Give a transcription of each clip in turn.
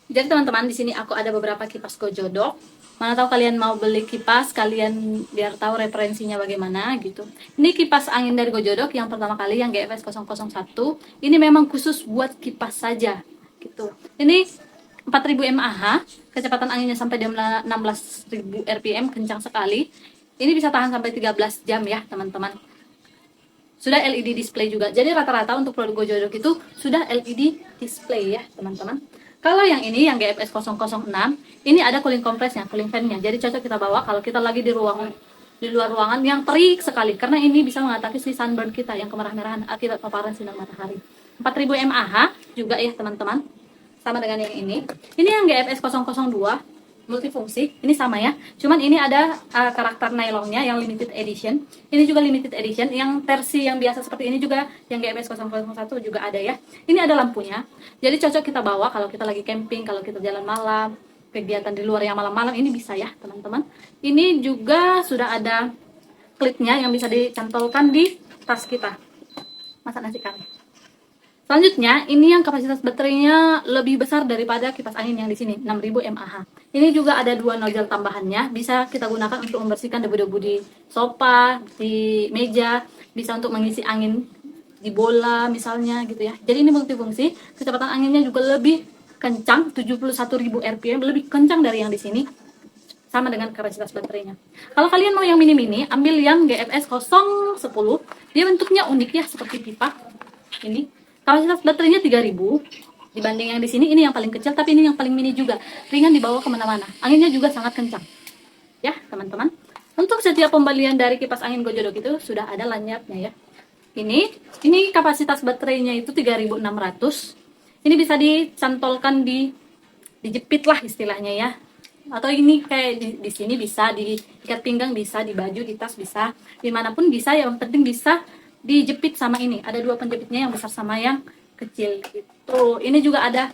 Jadi teman-teman, di sini aku ada beberapa kipas Gojodok. Mana tahu kalian mau beli kipas, kalian biar tahu referensinya bagaimana gitu. Ini kipas angin dari Gojodok yang pertama kali, yang GFS 001. Ini memang khusus buat kipas saja gitu. Ini 4000 mAh, kecepatan anginnya sampai 16.000 rpm, kencang sekali. Ini bisa tahan sampai 13 jam ya teman-teman. Sudah LED display juga. Jadi rata-rata untuk produk Gojodok itu sudah LED display ya teman-teman. Kalau yang ini, yang GFS 006, ini ada cooling kompresnya, cooling fan-nya. Jadi cocok kita bawa kalau kita lagi di luar ruangan yang terik sekali, karena ini bisa mengatasi si sunburn kita yang kemerah-merahan akibat paparan sinar matahari. 4000 mAh juga ya teman-teman, sama dengan yang ini. Ini yang GFS 002 multifungsi, ini sama ya, cuman ini ada karakter nylonnya yang limited edition. Ini juga limited edition, yang versi yang biasa seperti ini juga, yang GFS 001 juga ada ya. Ini ada lampunya, jadi cocok kita bawa kalau kita lagi camping, kalau kita jalan malam, kegiatan di luar yang malam-malam, ini bisa ya teman-teman. Ini juga sudah ada klipnya yang bisa dicantolkan di tas kita masak nasi kari. Selanjutnya, ini yang kapasitas baterainya lebih besar daripada kipas angin yang di sini, 6000 mAh. Ini juga ada dua nozzle tambahannya, bisa kita gunakan untuk membersihkan debu-debu di sofa, di meja, bisa untuk mengisi angin di bola misalnya gitu ya. Jadi ini multifungsi, kecepatan anginnya juga lebih kencang, 71.000 rpm, lebih kencang dari yang di sini, sama dengan kapasitas baterainya. Kalau kalian mau yang mini-mini, ambil yang GFS 010. Dia bentuknya unik ya, seperti pipa. Ini kapasitas baterainya 3000, dibanding yang di sini ini yang paling kecil, tapi ini yang paling mini juga, ringan dibawa kemana-mana, anginnya juga sangat kencang ya teman-teman. Untuk setiap pembelian dari kipas angin Gojodok itu sudah ada lanyapnya ya. Ini kapasitas baterainya itu 3600. Ini bisa dicantolkan dijepit lah istilahnya ya, atau ini kayak di sini bisa di ikat pinggang, bisa di baju, di tas, bisa dimanapun bisa, yang penting bisa dijepit sama ini. Ada dua penjepitnya, yang besar sama yang kecil gitu. Ini juga ada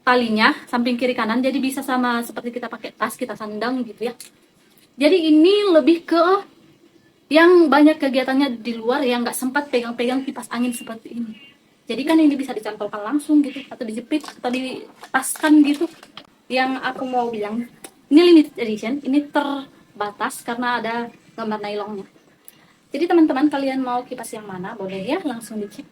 talinya samping kiri kanan, jadi bisa sama seperti kita pakai tas, kita sandang gitu ya. Jadi ini lebih ke yang banyak kegiatannya di luar, yang nggak sempat pegang-pegang kipas angin seperti ini. Jadi kan ini bisa dicantolkan langsung gitu, atau dijepit, atau ditaskan gitu. Yang aku mau bilang, ini limited edition, ini terbatas karena ada gambar nylonnya. Jadi teman-teman, kalian mau kipas yang mana, boleh ya langsung dicek.